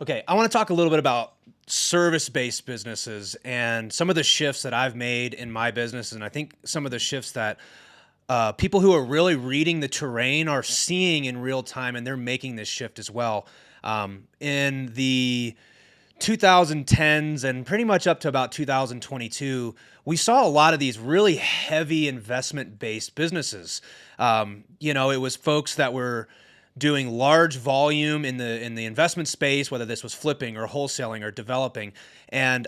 Okay, I want to talk a little bit about service-based businesses and some of the shifts that I've made in my business, and I think some of the shifts that people who are really reading the terrain are seeing in real time, and they're making this shift as well. In the 2010s and pretty much up to about 2022, we saw a lot of these really heavy investment based businesses. It was folks that were doing large volume in the investment space, whether this was flipping or wholesaling or developing, and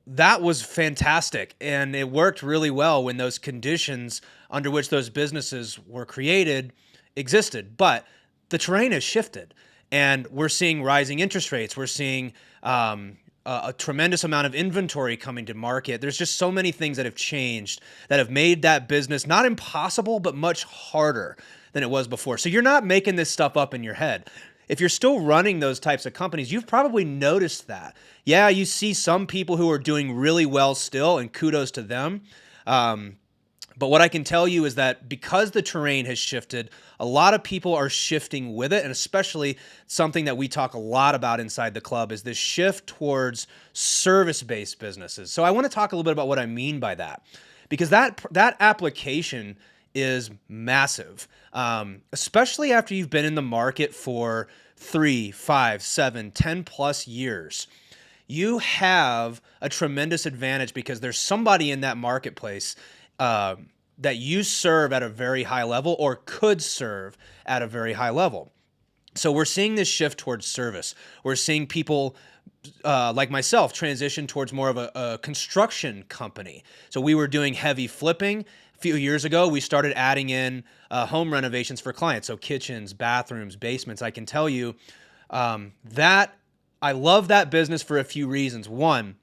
that was fantastic, and it worked really well when those conditions under which those businesses were created existed. But the terrain has shifted, and we're seeing rising interest rates. We're seeing a tremendous amount of inventory coming to market. There's just so many things that have changed that have made that business not impossible, but much harder than it was before. So you're not making this stuff up in your head. If you're still running those types of companies, you've probably noticed that. Yeah, you see some people who are doing really well still, and kudos to them. But what I can tell you is that because the terrain has shifted, a lot of people are shifting with it. And especially something that we talk a lot about inside the club is this shift towards service-based businesses. So I want to talk a little bit about what I mean by that, because that application is massive, especially after you've been in the market for 3, 5, 7, 10 plus years. You have a tremendous advantage because there's somebody in that marketplace that you serve at a very high level or could serve at a very high level. So we're seeing this shift towards service. We're seeing people like myself transition towards more of a construction company. So we were doing heavy flipping. A few years ago, we started adding in home renovations for clients. So kitchens, bathrooms, basements. I can tell you that I love that business for a few reasons. One,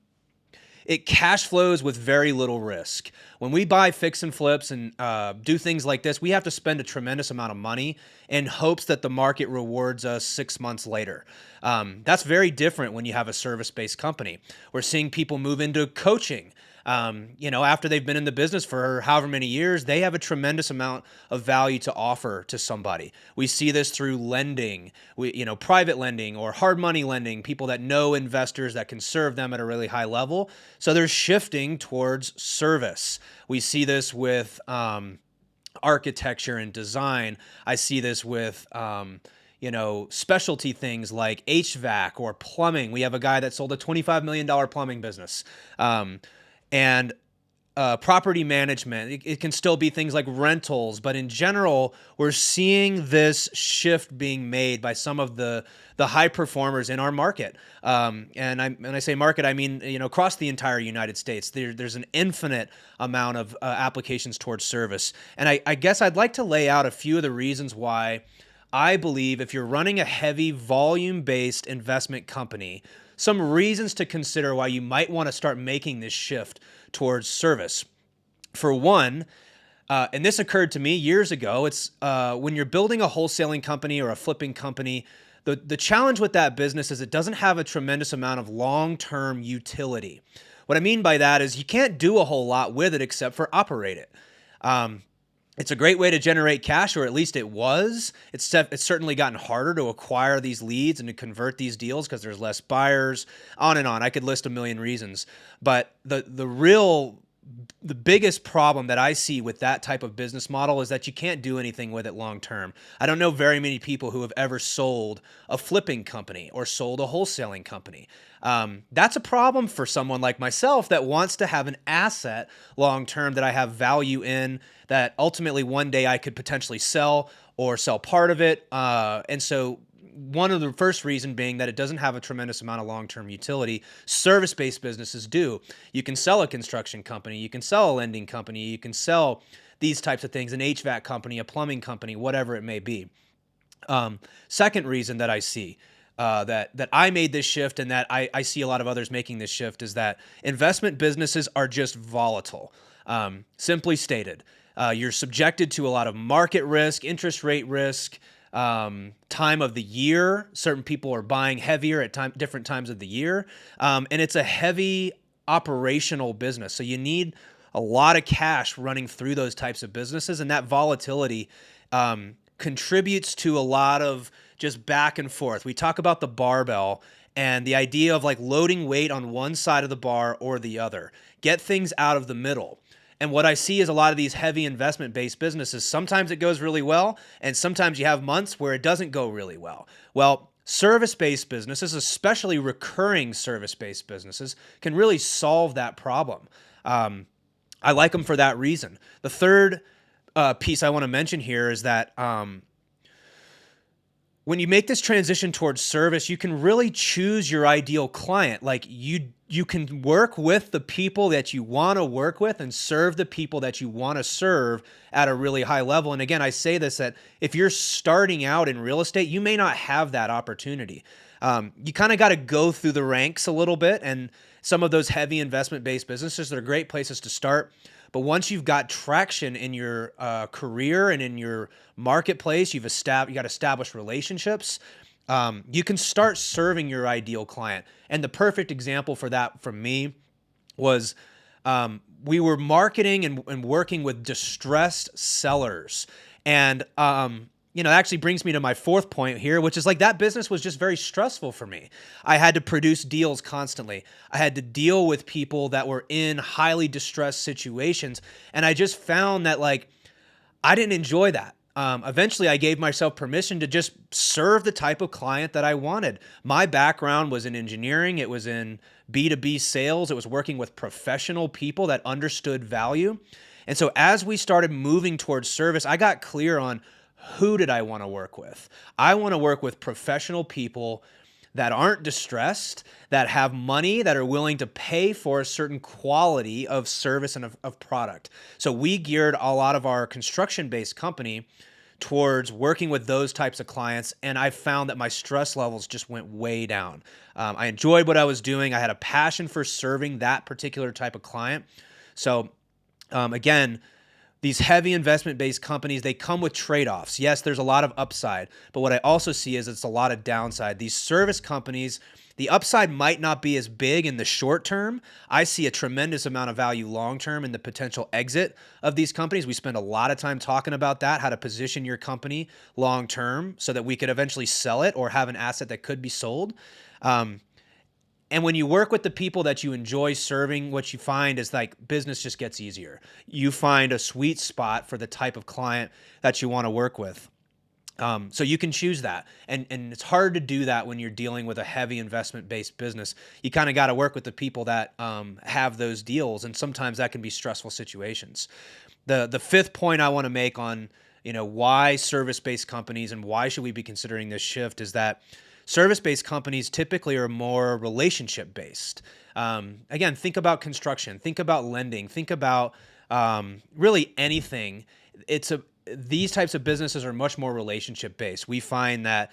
it cash flows with very little risk. When we buy fix and flips and do things like this, we have to spend a tremendous amount of money in hopes that the market rewards us 6 months later. That's very different when you have a service-based company. We're seeing people move into coaching. After they've been in the business for however many years, they have a tremendous amount of value to offer to somebody. We see this through lending, private lending or hard money lending, people that know investors that can serve them at a really high level. So they're shifting towards service. We see this with architecture and design. I see this with specialty things like HVAC or plumbing. We have a guy that sold a $25 million plumbing business. And property management. It can still be things like rentals, but in general, we're seeing this shift being made by some of the high performers in our market. And I say market, I mean across the entire United States. There's an infinite amount of applications towards service, and I guess I'd like to lay out a few of the reasons why I believe if you're running a heavy volume-based investment company, some reasons to consider why you might want to start making this shift towards service. For one, and this occurred to me years ago, it's when you're building a wholesaling company or a flipping company, the challenge with that business is it doesn't have a tremendous amount of long-term utility. What I mean by that is you can't do a whole lot with it except for operate it. It's a great way to generate cash, or at least it was. It's certainly gotten harder to acquire these leads and to convert these deals because there's less buyers, on and on. I could list a million reasons. But the biggest problem that I see with that type of business model is that you can't do anything with it long term. I don't know very many people who have ever sold a flipping company or sold a wholesaling company. That's a problem for someone like myself that wants to have an asset long term that I have value in, that ultimately one day I could potentially sell or sell part of it. And so one of the first reason being that it doesn't have a tremendous amount of long-term utility. Service-based businesses do. You can sell a construction company, you can sell a lending company, you can sell these types of things, an HVAC company, a plumbing company, whatever it may be. Second reason that I see that I made this shift and that I see a lot of others making this shift is that investment businesses are just volatile. Simply stated, you're subjected to a lot of market risk, interest rate risk, time of the year. Certain people are buying heavier at different times of the year. And it's a heavy operational business. So you need a lot of cash running through those types of businesses. And that volatility contributes to a lot of just back and forth. We talk about the barbell and the idea of like loading weight on one side of the bar or the other. Get things out of the middle. And what I see is a lot of these heavy investment based businesses, sometimes it goes really well, and sometimes you have months where it doesn't go really well. Well, service based businesses, especially recurring service based businesses, can really solve that problem. I like them for that reason. The third piece I want to mention here is that when you make this transition towards service, you can really choose your ideal client. Like you can work with the people that you want to work with and serve the people that you want to serve at a really high level. And again, I say this, that if you're starting out in real estate, you may not have that opportunity. You kind of got to go through the ranks a little bit, and some of those heavy investment-based businesses, they're great places to start. But once you've got traction in your career and in your marketplace, you got established relationships, you can start serving your ideal client. And the perfect example for that from me was we were marketing and working with distressed sellers. And that actually brings me to my fourth point here, which is like that business was just very stressful for me. I had to produce deals constantly. I had to deal with people that were in highly distressed situations. And I just found that like I didn't enjoy that. Eventually, I gave myself permission to just serve the type of client that I wanted. My background was in engineering. It was in B2B sales. It was working with professional people that understood value. And so as we started moving towards service, I got clear on who did I want to work with. I want to work with professional people that aren't distressed, that have money, that are willing to pay for a certain quality of service and of product. So we geared a lot of our construction-based company towards working with those types of clients, and I found that my stress levels just went way down. I enjoyed what I was doing. I had a passion for serving that particular type of client. So again, these heavy investment-based companies, they come with trade-offs. Yes, there's a lot of upside, but what I also see is it's a lot of downside. These service companies, the upside might not be as big in the short term. I see a tremendous amount of value long-term in the potential exit of these companies. We spend a lot of time talking about that, how to position your company long-term so that we could eventually sell it or have an asset that could be sold. And when you work with the people that you enjoy serving, what you find is like business just gets easier. You find a sweet spot for the type of client that you want to work with. So you can choose that. And it's hard to do that when you're dealing with a heavy investment-based business. You kind of got to work with the people that have those deals. And sometimes that can be stressful situations. The fifth point I want to make on why service-based companies and why should we be considering this shift is that service-based companies typically are more relationship-based. Again, think about construction, think about lending, think about really anything. These types of businesses are much more relationship-based. We find that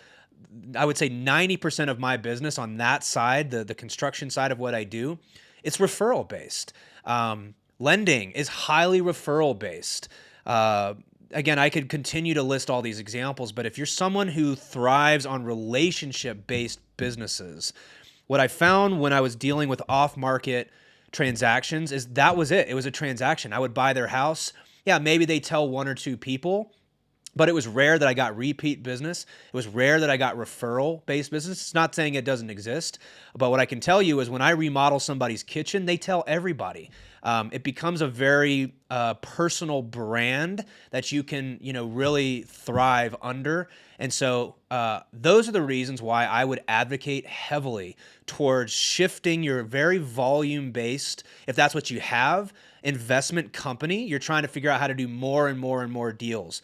I would say 90% of my business on that side, the construction side of what I do, it's referral-based. Lending is highly referral-based. Again, I could continue to list all these examples, but if you're someone who thrives on relationship-based businesses, what I found when I was dealing with off-market transactions is that was it. It was a transaction. I would buy their house. Yeah, maybe they tell one or two people, but it was rare that I got repeat business. It was rare that I got referral-based business. It's not saying it doesn't exist, but what I can tell you is when I remodel somebody's kitchen, they tell everybody. It becomes a very personal brand that you can, really thrive under. And so those are the reasons why I would advocate heavily towards shifting your very volume-based, if that's what you have, investment company. You're trying to figure out how to do more and more and more deals.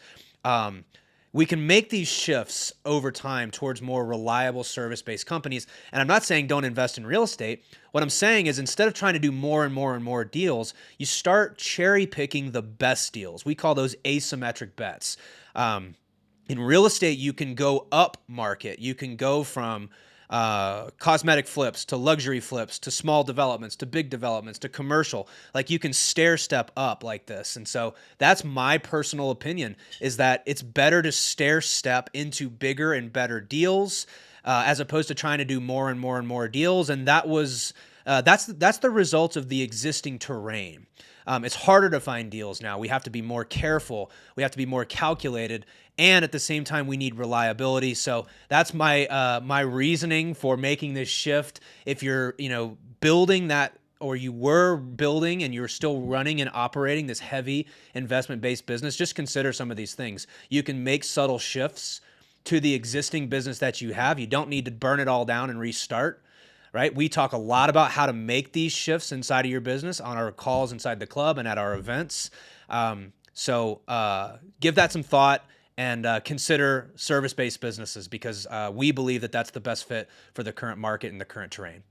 We can make these shifts over time towards more reliable service-based companies. And I'm not saying don't invest in real estate. What I'm saying is instead of trying to do more and more and more deals, you start cherry picking the best deals. We call those asymmetric bets. In real estate, you can go up market. You can go from cosmetic flips to luxury flips to small developments to big developments to commercial. Like you can stair step up like this. And so that's my personal opinion is that it's better to stair step into bigger and better deals as opposed to trying to do more and more and more deals. And that was that's the result of the existing terrain. It's harder to find deals now. We have to be more careful. We have to be more calculated, and at the same time, we need reliability. So that's my reasoning for making this shift. If you're building that, or you were building and you're still running and operating this heavy investment-based business, just consider some of these things. You can make subtle shifts to the existing business that you have. You don't need to burn it all down and restart, right? We talk a lot about how to make these shifts inside of your business on our calls inside the club and at our events. So give that some thought, and consider service-based businesses, because we believe that that's the best fit for the current market and the current terrain.